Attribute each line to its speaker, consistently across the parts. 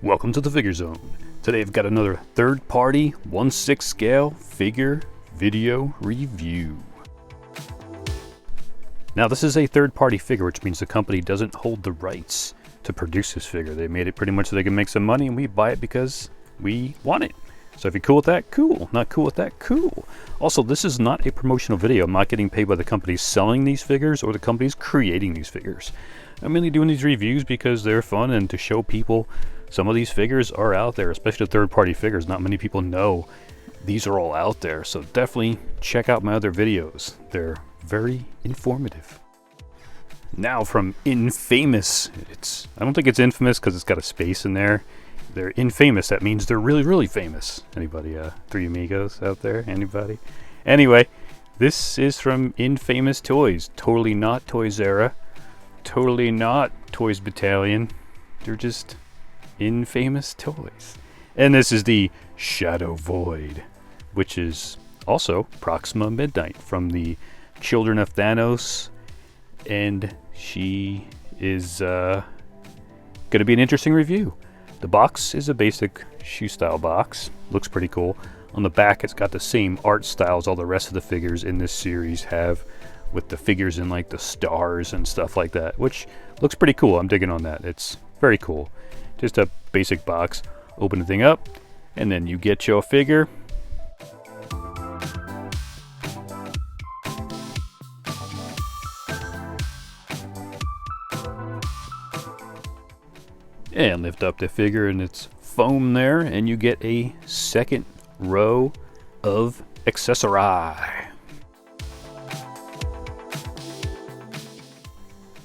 Speaker 1: Welcome to the Figure Zone. Today I've got another third-party 1/6 scale figure video review. Now this is a third-party figure, which means the company doesn't hold the rights to produce this figure. They made it pretty much so they can make some money, and we buy it because we want it. So if you're cool with that, cool. Not cool with that, cool. Also, this is not a promotional video. I'm not getting paid by the company selling these figures or the companies creating these figures. I'm mainly doing these reviews because they're fun and to show people some of these figures are out there, especially the third-party figures. Not many people know these are all out there, so definitely check out my other videos. They're very informative. Now from Infamous. I don't think it's infamous because it's got a space in there. They're infamous. That means they're really, really famous. Anybody, Three Amigos out there? Anybody? Anyway, this is from Infamous Toys. Totally not Toys Era. Totally not Toys Battalion. They're just Infamous Toys. And this is the Shadow Void, which is also Proxima Midnight from the Children of Thanos. And she is going to be an interesting review. The box is a basic shoe style box. Looks pretty cool. On the back, it's got the same art styles all the rest of the figures in this series have, with the figures in like the stars and stuff like that, which looks pretty cool. I'm digging on that. It's very cool. Just a basic box. Open the thing up, and then you get your figure. And lift up the figure, and it's foam there, and you get a second row of accessory.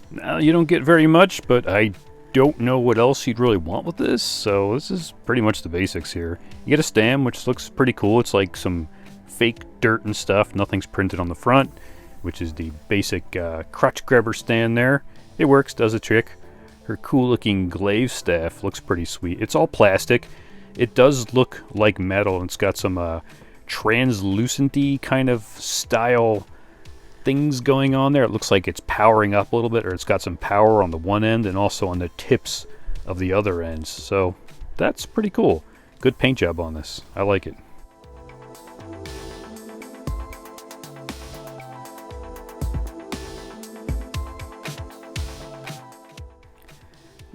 Speaker 1: Now you don't get very much, but I don't know what else you'd really want with this, so this is pretty much the basics here. You get a stand, which looks pretty cool. It's like some fake dirt and stuff. Nothing's printed on the front, which is the basic crotch grabber stand there. It works, does a trick. Her cool looking glaive staff looks pretty sweet. It's all plastic. It does look like metal, and it's got some translucent-y kind of style things going on there. It looks like it's powering up a little bit, or it's got some power on the one end and also on the tips of the other ends. So that's pretty cool. Good paint job on this. I like it.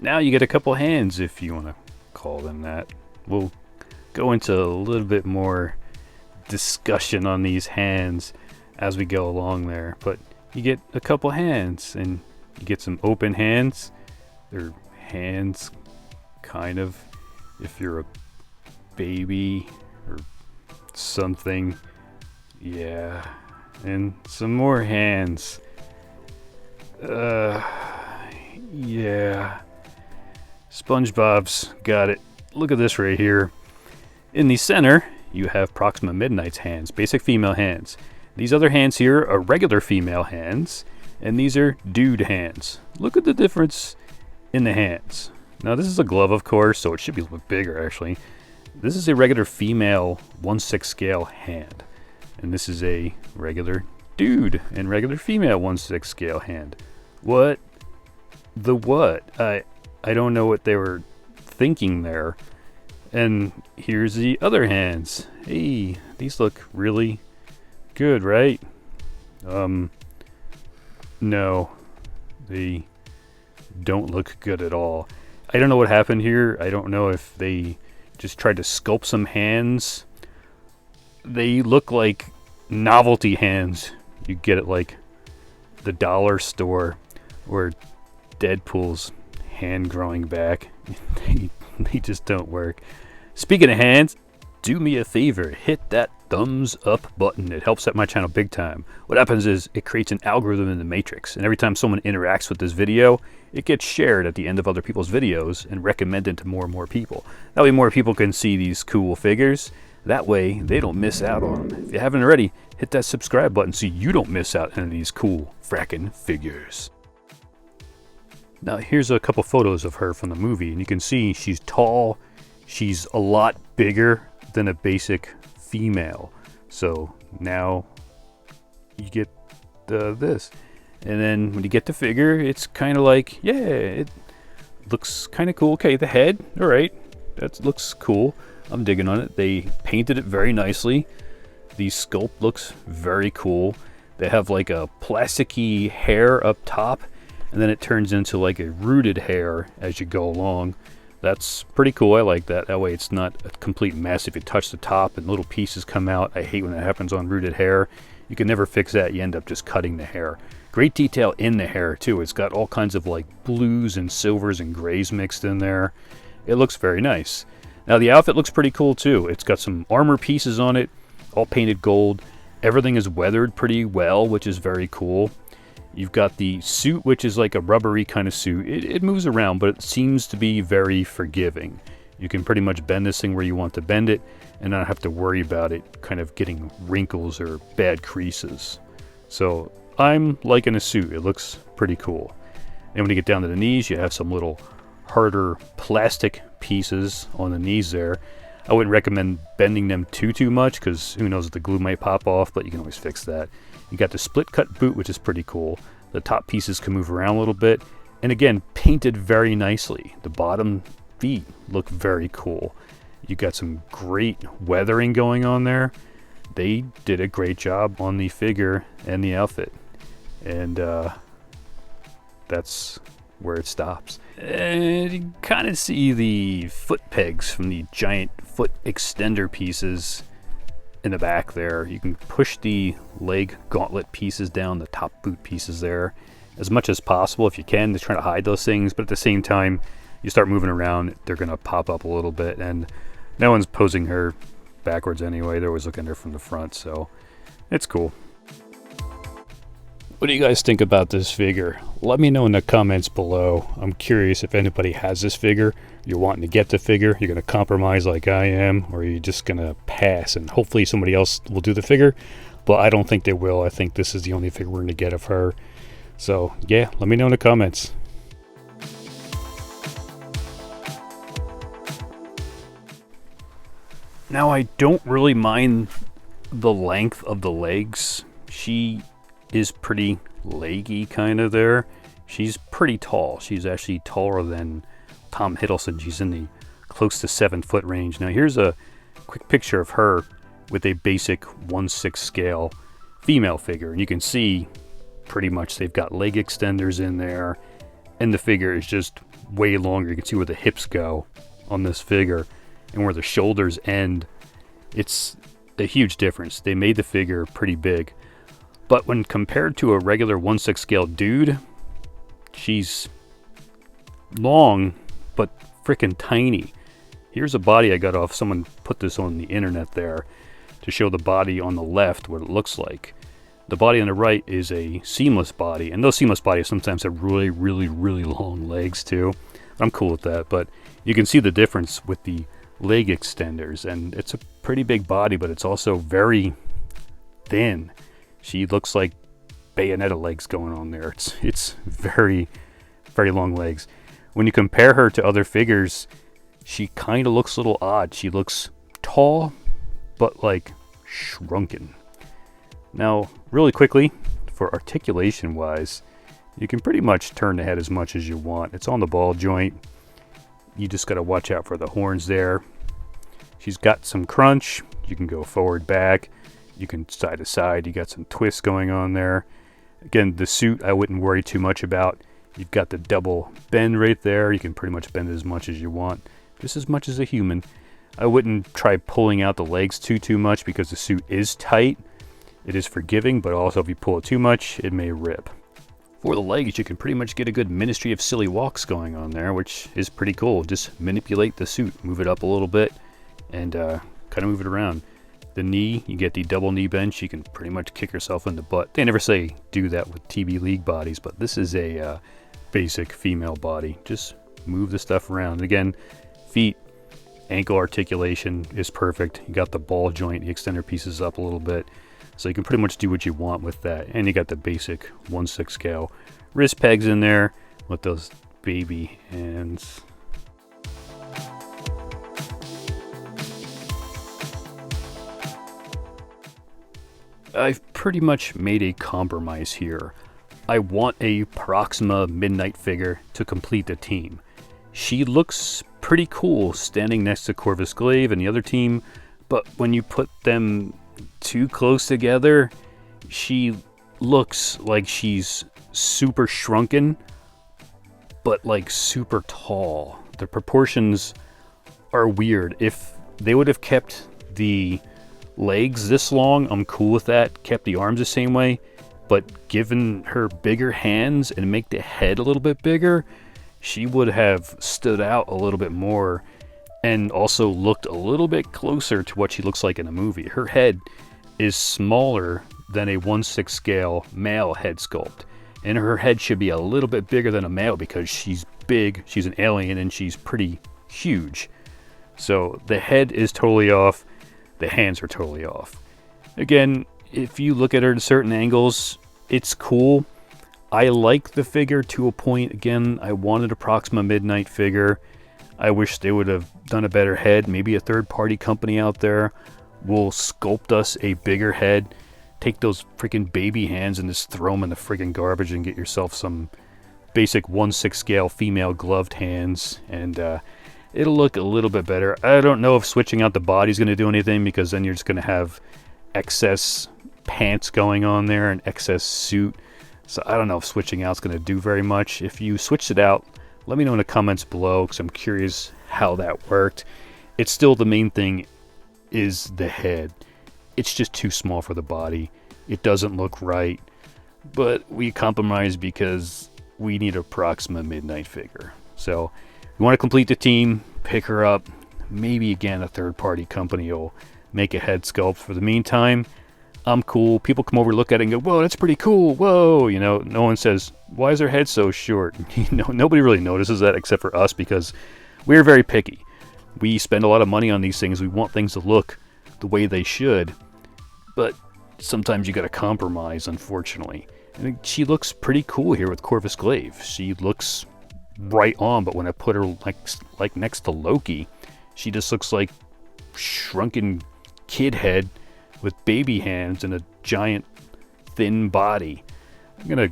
Speaker 1: Now you get a couple hands, if you want to call them that. We'll go into a little bit more discussion on these hands as we go along there. But you get a couple hands, and you get some open hands. They're hands, kind of, if you're a baby or something. Yeah. And some more hands. Yeah. SpongeBob's got it. Look at this right here. In the center, you have Proxima Midnight's hands, basic female hands. These other hands here are regular female hands, and these are dude hands. Look at the difference in the hands. Now this is a glove, of course, so it should be a little bit bigger actually. This is a regular female 1/6 scale hand, and this is a regular dude and regular female 1/6 scale hand. What? The what? I don't know what they were thinking there. And here's the other hands. Hey, these look really good, right? No, they don't look good at all. I don't know what happened here. I don't know if they just tried to sculpt some hands. They look like novelty hands you get at like the dollar store, or Deadpool's hand growing back. They just don't work. Speaking of hands, do me a favor, hit that thumbs up button. It helps out my channel big time. What happens is it creates an algorithm in the matrix, and every time someone interacts with this video, it gets shared at the end of other people's videos and recommended to more and more people. That way more people can see these cool figures. That way they don't miss out on them. If you haven't already, hit that subscribe button so you don't miss out on these cool frackin' figures. Now here's a couple photos of her from the movie, and you can see she's tall. She's a lot bigger than a basic female. So now you get this. And then when you get the figure, it's kind of like, yeah, it looks kind of cool. Okay, the head, all right, That looks cool. I'm digging on it. They painted it very nicely. The sculpt looks very cool. They have like a plasticky hair up top, and then it turns into like a rooted hair as you go along. That's pretty cool. I like that. That way it's not a complete mess if you touch the top and little pieces come out. I hate when that happens on rooted hair. You can never fix that. You end up just cutting the hair. Great detail in the hair too. It's got all kinds of like blues and silvers and grays mixed in there. It looks very nice. Now the outfit looks pretty cool too. It's got some armor pieces on it, all painted gold. Everything is weathered pretty well, which is very cool. You've got the suit, which is like a rubbery kind of suit. It moves around, but it seems to be very forgiving. You can pretty much bend this thing where you want to bend it and not have to worry about it kind of getting wrinkles or bad creases. So I'm liking a suit. It looks pretty cool. And when you get down to the knees, you have some little harder plastic pieces on the knees there. I wouldn't recommend bending them too much because who knows if the glue might pop off, but you can always fix that. You got the split cut boot, which is pretty cool. The top pieces can move around a little bit. And again, painted very nicely. The bottom feet look very cool. You got some great weathering going on there. They did a great job on the figure and the outfit. And that's where it stops. And you kind of see the foot pegs from the giant foot extender pieces in the back there. You can push the leg gauntlet pieces down, the top boot pieces there, as much as possible if you can to try to hide those things. But at the same time, you start moving around, they're going to pop up a little bit. And no one's posing her backwards anyway. They're always looking at her from the front, so it's cool. What do you guys think about this figure? Let me know in the comments below. I'm curious if anybody has this figure. You're wanting to get the figure, you're going to compromise like I am, or you're just going to pass and hopefully somebody else will do the figure. But I don't think they will. I think this is the only figure we're going to get of her. So yeah, let me know in the comments. Now I don't really mind the length of the legs. She is pretty leggy kind of there. She's pretty tall. She's actually taller than Tom Hiddleston. She's in the close to 7 foot range. Now here's a quick picture of her with a basic 1/6 scale female figure. And you can see pretty much they've got leg extenders in there. And the figure is just way longer. You can see where the hips go on this figure and where the shoulders end. It's a huge difference. They made the figure pretty big. But when compared to a regular 1/6 scale dude, she's long, but freaking tiny. Here's a body I got off. Someone put this on the internet there to show the body on the left, what it looks like. The body on the right is a seamless body, and those seamless bodies sometimes have really long legs too. I'm cool with that, but you can see the difference with the leg extenders, and it's a pretty big body, but it's also very thin. She looks like Bayonetta legs going on there. It's very long legs. When you compare her to other figures, she kind of looks a little odd. She looks tall, but like shrunken. Now, really quickly, for articulation wise, you can pretty much turn the head as much as you want. It's on the ball joint. You just got to watch out for the horns there. She's got some crunch. You can go forward, back. You can side to side. You got some twists going on there. Again, the suit I wouldn't worry too much about. You've got the double bend right there. You can pretty much bend as much as you want, just as much as a human. I wouldn't try pulling out the legs too much because the suit is tight. It is forgiving, but also if you pull it too much, it may rip. For the legs, you can pretty much get a good Ministry of Silly Walks going on there, which is pretty cool. Just manipulate the suit, move it up a little bit, and kind of move it around. The knee, you get the double knee bench. You can pretty much kick yourself in the butt. They never say do that with TB League bodies, but this is a basic female body. Just move the stuff around. Again, feet, ankle articulation is perfect. You got the ball joint, the extender pieces up a little bit. So you can pretty much do what you want with that. And you got the basic 1/6 scale wrist pegs in there with those baby hands. I've pretty much made a compromise here. I want a Proxima Midnight figure to complete the team. she looks pretty cool standing next to Corvus Glaive and the other team, but when you put them too close together, she looks like she's super shrunken, but like super tall. The proportions are weird. If they would have kept the legs this long, I'm cool with that. Kept the arms the same way, but given her bigger hands and make the head a little bit bigger, she would have stood out a little bit more and also looked a little bit closer to what she looks like in a movie. Her head is smaller than a 1/6 scale male head sculpt, and her head should be a little bit bigger than a male because she's big, she's an alien, and she's pretty huge. So the head is totally off, the hands are totally off. Again, if you look at her at certain angles, it's cool. I like the figure to a point. Again, I wanted a Proxima Midnight figure. I wish they would have done a better head. Maybe a third-party company out there will sculpt us a bigger head. Take those freaking baby hands and just throw them in the freaking garbage and get yourself some basic 1/6 scale female gloved hands, and it'll look a little bit better. I don't know if switching out the body is going to do anything, because then you're just going to have excess pants going on there and excess suit. So I don't know if switching out is going to do very much. If you switched it out, let me know in the comments below, because I'm curious how that worked. It's still the main thing is the head. It's just too small for the body. It doesn't look right, but we compromise because we need a Proxima Midnight figure. So we want to complete the team, pick her up. Maybe again a third-party company will make a head sculpt. For the meantime, I'm cool. People come over, look at it and go, whoa, that's pretty cool. Whoa, you know, no one says, why is her head so short? You know, nobody really notices that except for us, because we're very picky. We spend a lot of money on these things. We want things to look the way they should, but sometimes you got to compromise, unfortunately. And she looks pretty cool here with Corvus Glaive. She looks right on, but when I put her like next to Loki, she just looks like shrunken kid head with baby hands and a giant thin body. I'm gonna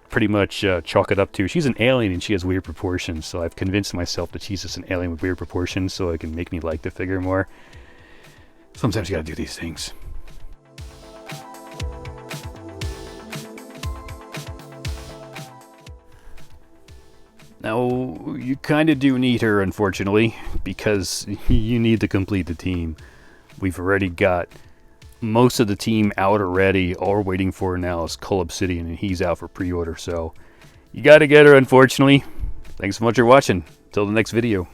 Speaker 1: pretty much chalk it up to, she's an alien and she has weird proportions, so I've convinced myself that she's just an alien with weird proportions so it can make me like the figure more. Sometimes you gotta do these things. Now, you kind of do need her, unfortunately, because you need to complete the team. We've already got most of the team out already. All we're waiting for now is Cull Obsidian, and he's out for pre-order, so you got to get her, unfortunately. Thanks so much for watching. Till the next video.